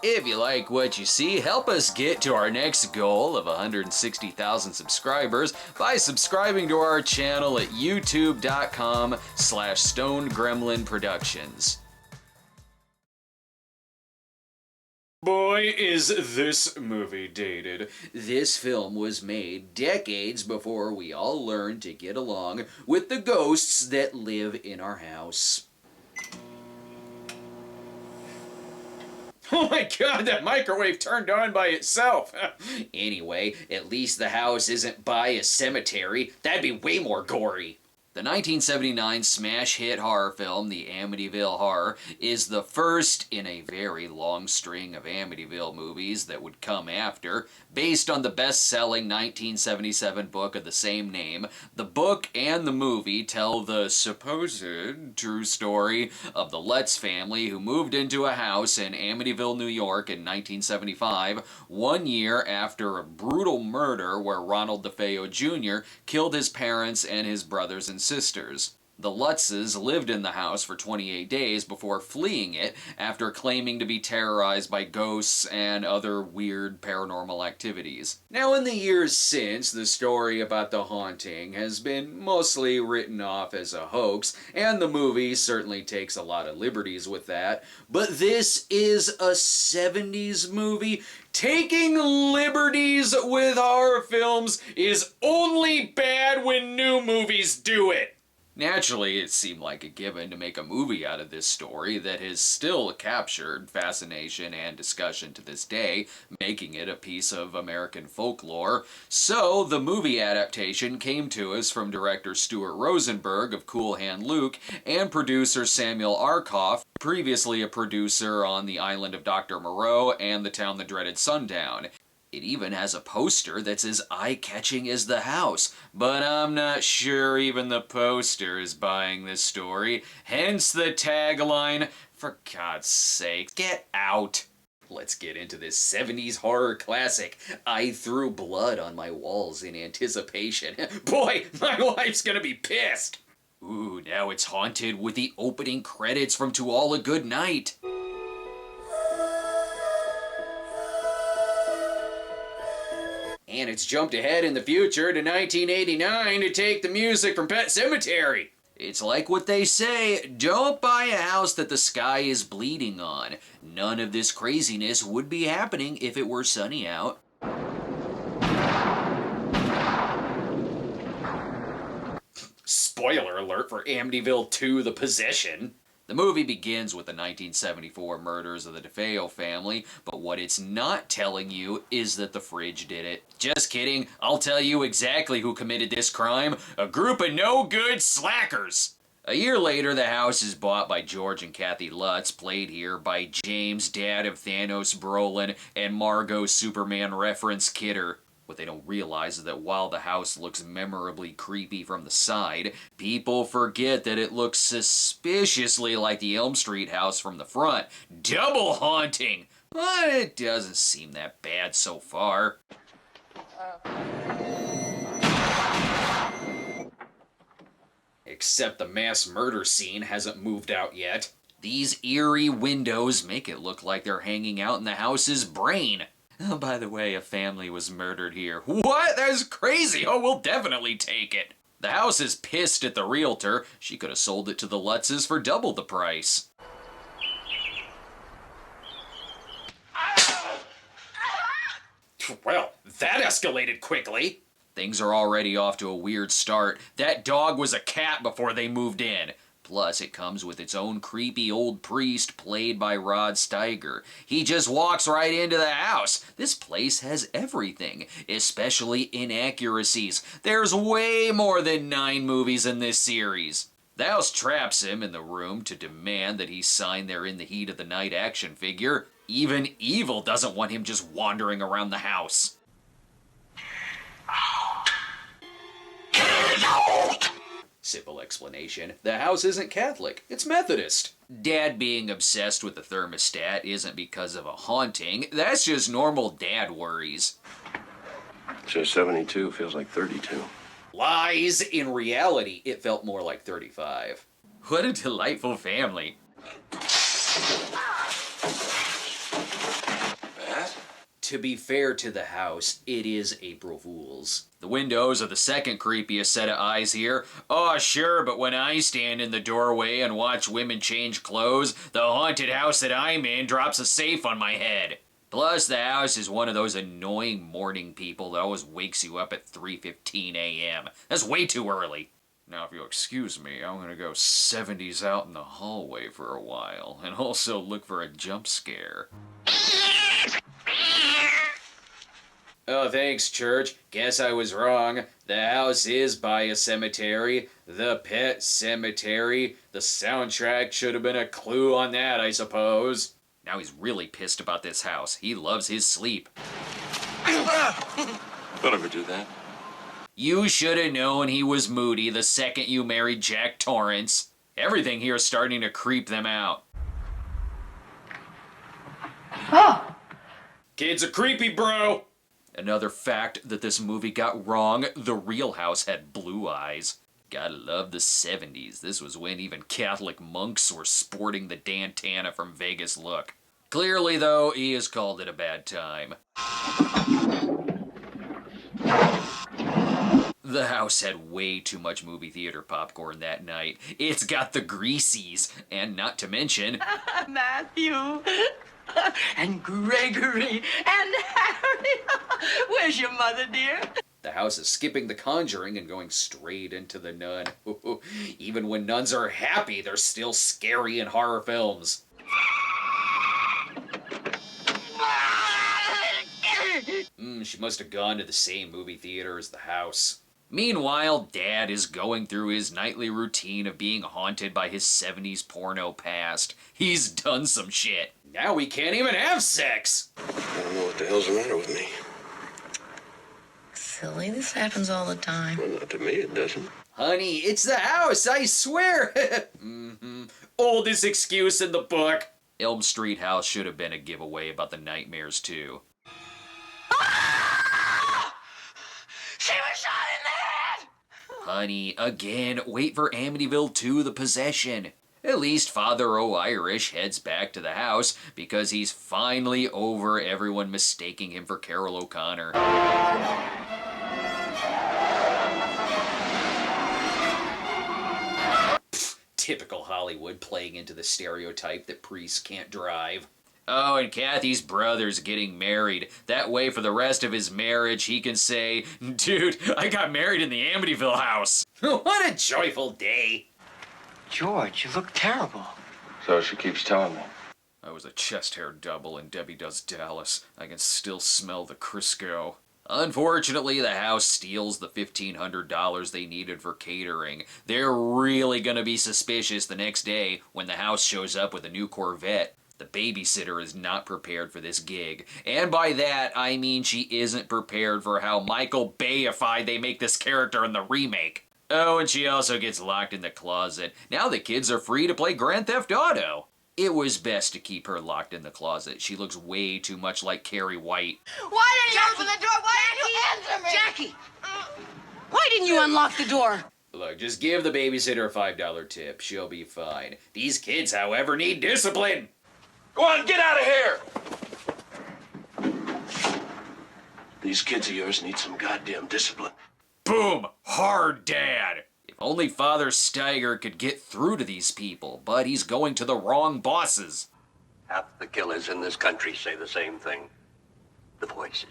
If you like what you see, help us get to our next goal of 160,000 subscribers by subscribing to our channel at youtube.com/StoneGremlinProductions. Boy, is this movie dated. This film was made decades before we all learned to get along with the ghosts that live in our house. Oh my god, that microwave turned on by itself! Anyway, at least the house isn't by a cemetery. That'd be way more gory. The 1979 smash hit horror film, The Amityville Horror, is the first in a very long string of Amityville movies that would come after. Based on the best-selling 1977 book of the same name, the book and the movie tell the supposed true story of the Lutz family who moved into a house in Amityville, New York in 1975, 1 year after a brutal murder where Ronald DeFeo Jr. killed his parents and his brothers and sisters. The Lutzes lived in the house for 28 days before fleeing it after claiming to be terrorized by ghosts and other weird paranormal activities. Now, in the years since, the story about the haunting has been mostly written off as a hoax, and the movie certainly takes a lot of liberties with that, but this is a 70s movie. Taking liberties with horror films is only bad when new movies do it. Naturally, it seemed like a given to make a movie out of this story that has still captured fascination and discussion to this day, making it a piece of American folklore. So, the movie adaptation came to us from director Stuart Rosenberg of Cool Hand Luke and producer Samuel Arkoff, previously a producer on The Island of Dr. Moreau and The Town That Dreaded Sundown. It even has a poster that's as eye-catching as the house, but I'm not sure even the poster is buying this story, hence the tagline, "For God's sake, get out." Let's get into this 70s horror classic. I threw blood on my walls in anticipation. Boy, my wife's gonna be pissed! Ooh, now it's haunted with the opening credits from To All a Good Night. And it's jumped ahead in the future to 1989 to take the music from Pet Sematary. It's like what they say, don't buy a house that the sky is bleeding on. None of this craziness would be happening if it were sunny out. Spoiler alert for Amityville 2: The Possession. The movie begins with the 1974 murders of the DeFeo family, but what it's not telling you is that the fridge did it. Just kidding, I'll tell you exactly who committed this crime. A group of no-good slackers! A year later, the house is bought by George and Kathy Lutz, played here by James, dad of Thanos Brolin, and Margot Superman reference Kidder. What they don't realize is that while the house looks memorably creepy from the side, people forget that it looks suspiciously like the Elm Street house from the front. Double haunting! But it doesn't seem that bad so far. Except the mass murder scene hasn't moved out yet. These eerie windows make it look like they're hanging out in the house's brain. Oh, by the way, a family was murdered here. What? That's crazy! Oh, we'll definitely take it! The house is pissed at the realtor. She could have sold it to the Lutzes for double the price. Well, that escalated quickly. Things are already off to a weird start. That dog was a cat before they moved in. Plus, it comes with its own creepy old priest played by Rod Steiger. He just walks right into the house. This place has everything, especially inaccuracies. There's way more than 9 movies in this series. The house traps him in the room to demand that he sign their In the Heat of the Night action figure. Even evil doesn't want him just wandering around the house. Simple explanation. The house isn't Catholic, it's Methodist. Dad being obsessed with the thermostat isn't because of a haunting, that's just normal dad worries. So 72 feels like 32. Lies! In reality, it felt more like 35. What a delightful family. To be fair to the house, it is April Fool's. The windows are the second creepiest set of eyes here. Oh, sure, but when I stand in the doorway and watch women change clothes, the haunted house that I'm in drops a safe on my head. Plus, the house is one of those annoying morning people that always wakes you up at 3:15 a.m. That's way too early. Now, if you'll excuse me, I'm gonna go 70s out in the hallway for a while, and also look for a jump scare. Oh, thanks, Church. Guess I was wrong. The house is by a cemetery. The pet cemetery. The soundtrack should have been a clue on that, I suppose. Now he's really pissed about this house. He loves his sleep. Don't ever do that. You should have known he was moody the second you married Jack Torrance. Everything here is starting to creep them out. Oh! Kids are creepy, bro! Another fact that this movie got wrong, the real house had blue eyes. Gotta love the 70s. This was when even Catholic monks were sporting the Dantana from Vegas look. Clearly, though, he has called it a bad time. The house had way too much movie theater popcorn that night. It's got the Greasies, and not to mention... Matthew, and Gregory, and Harry. Where's your mother, dear? The house is skipping The Conjuring and going straight into The Nun. Even when nuns are happy, they're still scary in horror films. She must have gone to the same movie theater as the house. Meanwhile, Dad is going through his nightly routine of being haunted by his 70s porno past. He's done some shit. Now we can't even have sex! I don't know what the hell's the matter with me. Silly, this happens all the time. Well, not to me, it doesn't. Honey, it's the house, I swear! Oldest excuse in the book. Elm Street House should have been a giveaway about the nightmares, too. She was shot in the head! Honey, again, wait for Amityville 2, The Possession. At least Father O'Irish heads back to the house because he's finally over everyone mistaking him for Carol O'Connor. Typical Hollywood playing into the stereotype that priests can't drive. Oh, and Kathy's brother's getting married. That way, for the rest of his marriage, he can say, "Dude, I got married in the Amityville house." What a joyful day. George, you look terrible. So she keeps telling me. I was a chest hair double in Debbie Does Dallas. I can still smell the Crisco. Unfortunately, the house steals the $1,500 they needed for catering. They're really gonna be suspicious the next day when the house shows up with a new Corvette. The babysitter is not prepared for this gig. And by that, I mean she isn't prepared for how Michael Bayified they make this character in the remake. Oh, and she also gets locked in the closet. Now the kids are free to play Grand Theft Auto. It was best to keep her locked in the closet. She looks way too much like Carrie White. Why didn't you open the door? Why didn't you answer me? Jackie! Why didn't you unlock the door? Look, just give the babysitter a $5 tip. She'll be fine. These kids, however, need discipline. Go on, get out of here! These kids of yours need some goddamn discipline. Boom! Hard dad! If only Father Steiger could get through to these people, but he's going to the wrong bosses. Half the killers in this country say the same thing. The voices.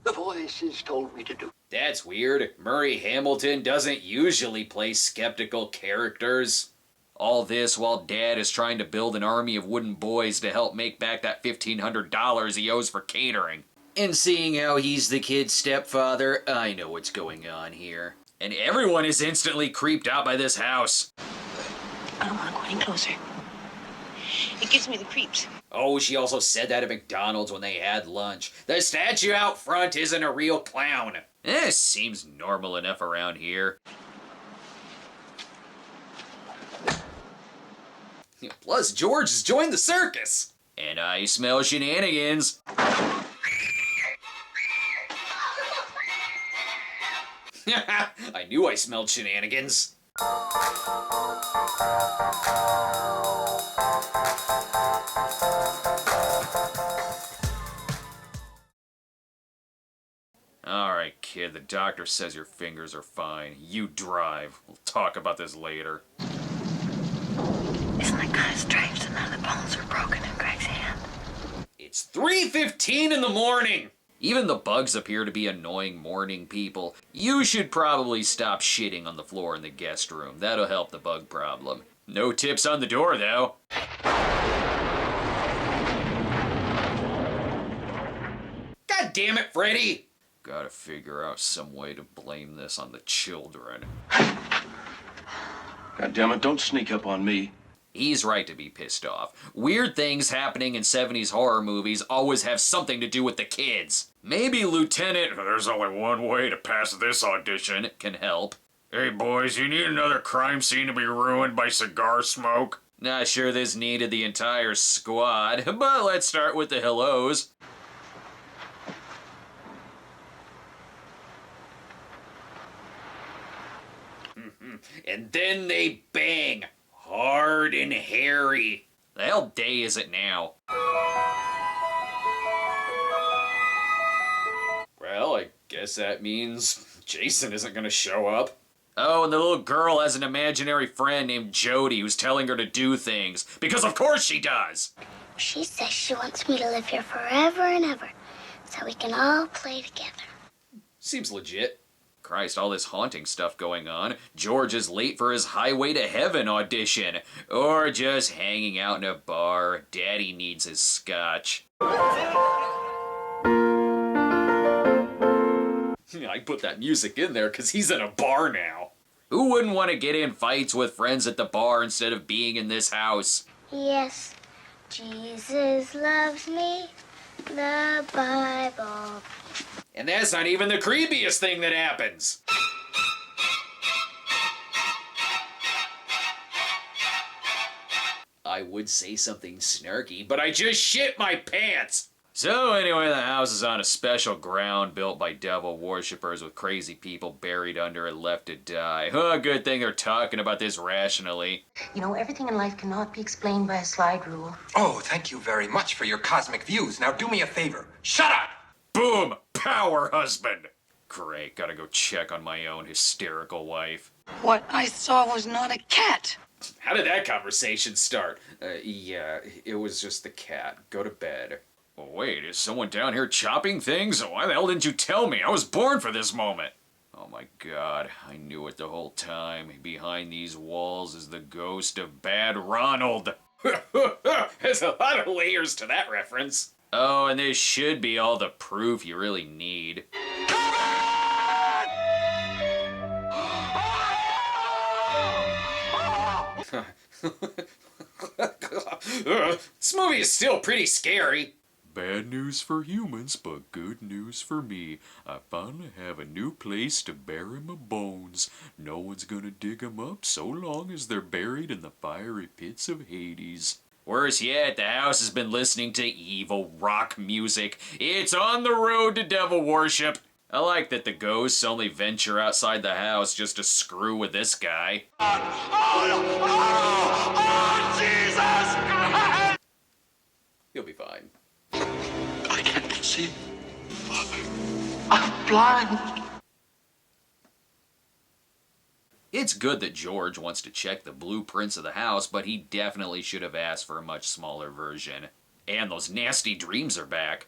The voices told me to do. That's weird. Murray Hamilton doesn't usually play skeptical characters. All this while Dad is trying to build an army of wooden boys to help make back that $1,500 he owes for catering. And seeing how he's the kid's stepfather, I know what's going on here. And everyone is instantly creeped out by this house. I don't want to go any closer. It gives me the creeps. Oh, she also said that at McDonald's when they had lunch. The statue out front isn't a real clown. Seems normal enough around here. Plus, George has joined the circus. And I smell shenanigans. I knew I smelled shenanigans. Alright, kid, the doctor says your fingers are fine. You drive. We'll talk about this later. Isn't that kind of strange that none of the bones are broken in Greg's hand? It's 3:15 in the morning! Even the bugs appear to be annoying morning people. You should probably stop shitting on the floor in the guest room. That'll help the bug problem. No tips on the door, though. God damn it, Freddy! Gotta figure out some way to blame this on the children. God damn it, don't sneak up on me. He's right to be pissed off. Weird things happening in 70s horror movies always have something to do with the kids. Maybe Lieutenant, there's only one way to pass this audition, can help. Hey boys, you need another crime scene to be ruined by cigar smoke? Not sure this needed the entire squad, but let's start with the hellos. And then they bang. Hard and hairy. The hell day is it now? Well, I guess that means Jason isn't gonna show up. Oh, and the little girl has an imaginary friend named Jody who's telling her to do things. Because of course she does! She says she wants me to live here forever and ever, so we can all play together. Seems legit. Christ, all this haunting stuff going on. George is late for his Highway to Heaven audition. Or just hanging out in a bar. Daddy needs his scotch. I put that music in there because he's in a bar now. Who wouldn't want to get in fights with friends at the bar instead of being in this house? Yes, Jesus loves me, the Bible. And that's not even the creepiest thing that happens. I would say something snarky, but I just shit my pants. So anyway, the house is on a special ground built by devil worshippers with crazy people buried under it left to die. Oh, good thing they're talking about this rationally. You know, everything in life cannot be explained by a slide rule. Oh, thank you very much for your cosmic views. Now do me a favor. Shut up! Boom! Power husband! Great, gotta go check on my own hysterical wife. What I saw was not a cat. How did that conversation start? Yeah, it was just the cat. Go to bed. Well, wait, is someone down here chopping things? Why the hell didn't you tell me? I was born for this moment. Oh my god, I knew it the whole time. Behind these walls is the ghost of Bad Ronald. There's a lot of layers to that reference. Oh, and this should be all the proof you really need. This movie is still pretty scary. Bad news for humans, but good news for me. I finally have a new place to bury my bones. No one's gonna dig them up so long as they're buried in the fiery pits of Hades. Worse yet, the house has been listening to evil rock music. It's on the road to devil worship. I like that the ghosts only venture outside the house just to screw with this guy. Oh, Jesus Christ! He'll be fine. I can't see. I'm blind. It's good that George wants to check the blueprints of the house, but he definitely should have asked for a much smaller version. And those nasty dreams are back.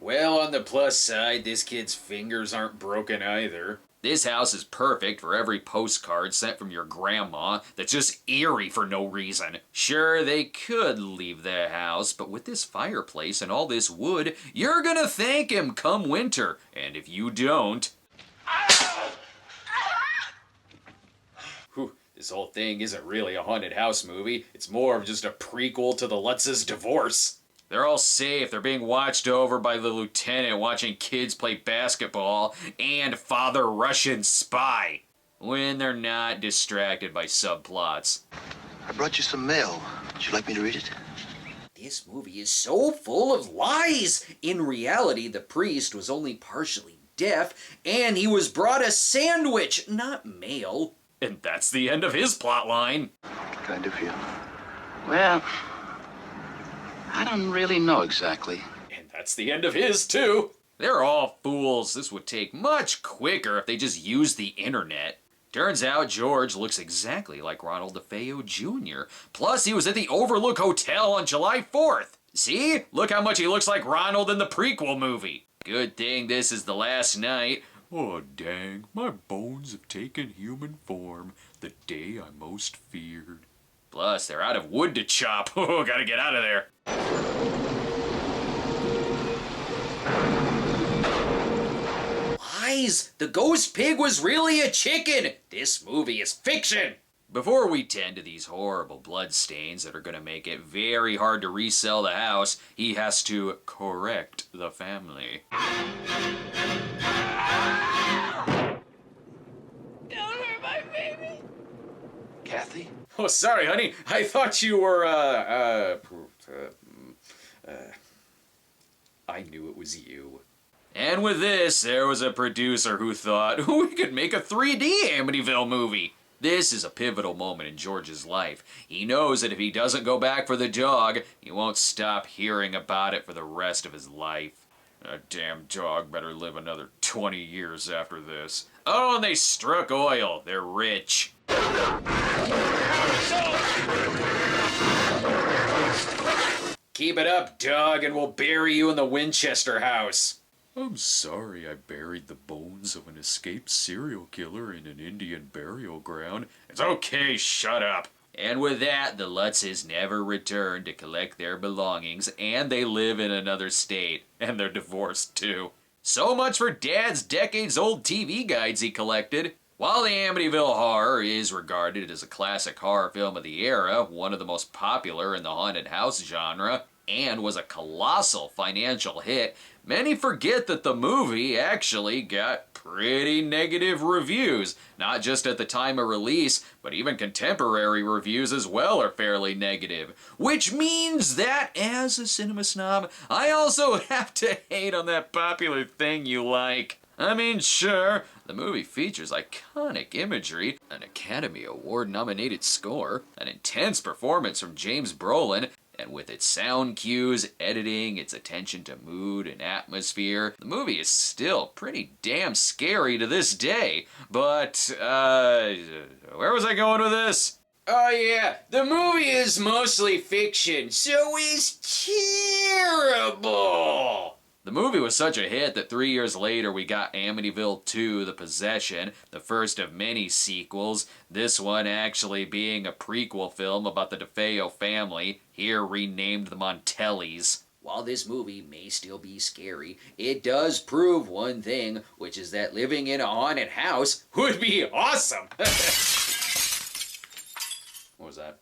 Well, on the plus side, this kid's fingers aren't broken either. This house is perfect for every postcard sent from your grandma that's just eerie for no reason. Sure, they could leave the house, but with this fireplace and all this wood, you're gonna thank him come winter. And if you don't... Whew, this whole thing isn't really a haunted house movie. It's more of just a prequel to the Lutz's divorce. They're all safe. They're being watched over by the lieutenant watching kids play basketball and Father Russian spy when they're not distracted by subplots. I brought you some mail. Would you like me to read it? This movie is so full of lies. In reality, the priest was only partially deaf and he was brought a sandwich, not mail. And that's the end of his plot line. Kind of you. Well, I don't really know exactly. And that's the end of his, too. They're all fools. This would take much quicker if they just used the internet. Turns out George looks exactly like Ronald DeFeo Jr. Plus, he was at the Overlook Hotel on July 4th. See? Look how much he looks like Ronald in the prequel movie. Good thing this is the last night. Oh, dang, my bones have taken human form the day I most feared. Plus, they're out of wood to chop. Oh, gotta get out of there. Lies! The ghost pig was really a chicken! This movie is fiction! Before we tend to these horrible bloodstains that are gonna make it very hard to resell the house, he has to correct the family. Don't hurt my baby. Kathy? Oh, sorry, honey. I thought you were, I knew it was you. And with this, there was a producer who thought, we could make a 3D Amityville movie. This is a pivotal moment in George's life. He knows that if he doesn't go back for the dog, he won't stop hearing about it for the rest of his life. That damn dog better live another 20 years after this. Oh, and they struck oil. They're rich. Keep it up, dog, and we'll bury you in the Winchester house. I'm sorry I buried the bones of an escaped serial killer in an Indian burial ground. It's okay, shut up. And with that, the Lutzes never return to collect their belongings, and they live in another state. And they're divorced, too. So much for Dad's decades-old TV guides he collected. While the Amityville Horror is regarded as a classic horror film of the era, one of the most popular in the haunted house genre, and was a colossal financial hit, many forget that the movie actually got pretty negative reviews. Not just at the time of release, but even contemporary reviews as well are fairly negative. Which means that, as a cinema snob, I also have to hate on that popular thing you like. I mean, sure, the movie features iconic imagery, an Academy Award-nominated score, an intense performance from James Brolin, and with its sound cues, editing, its attention to mood and atmosphere, the movie is still pretty damn scary to this day. But, where was I going with this? Oh yeah, the movie is mostly fiction, so it's terrible! The movie was such a hit that 3 years later we got Amityville 2: The Possession, the first of many sequels, this one actually being a prequel film about the DeFeo family, here renamed the Montellis. While this movie may still be scary, it does prove one thing, which is that living in a haunted house would be awesome! What was that?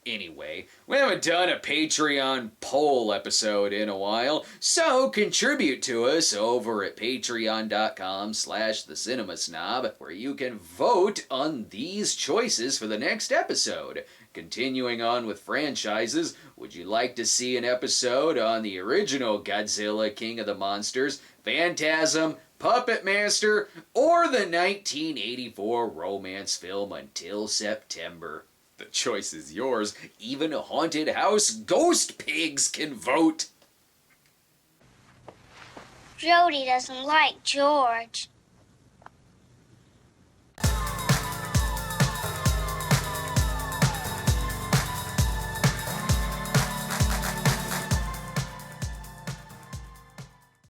Anyway, we haven't done a Patreon poll episode in a while, so contribute to us over at patreon.com/thecinemasnob, where you can vote on these choices for the next episode. Continuing on with franchises, would you like to see an episode on the original Godzilla King of the Monsters, Phantasm, Puppet Master, or the 1984 romance film Until September? The choice is yours. Even haunted house ghost pigs can vote. Jody doesn't like George.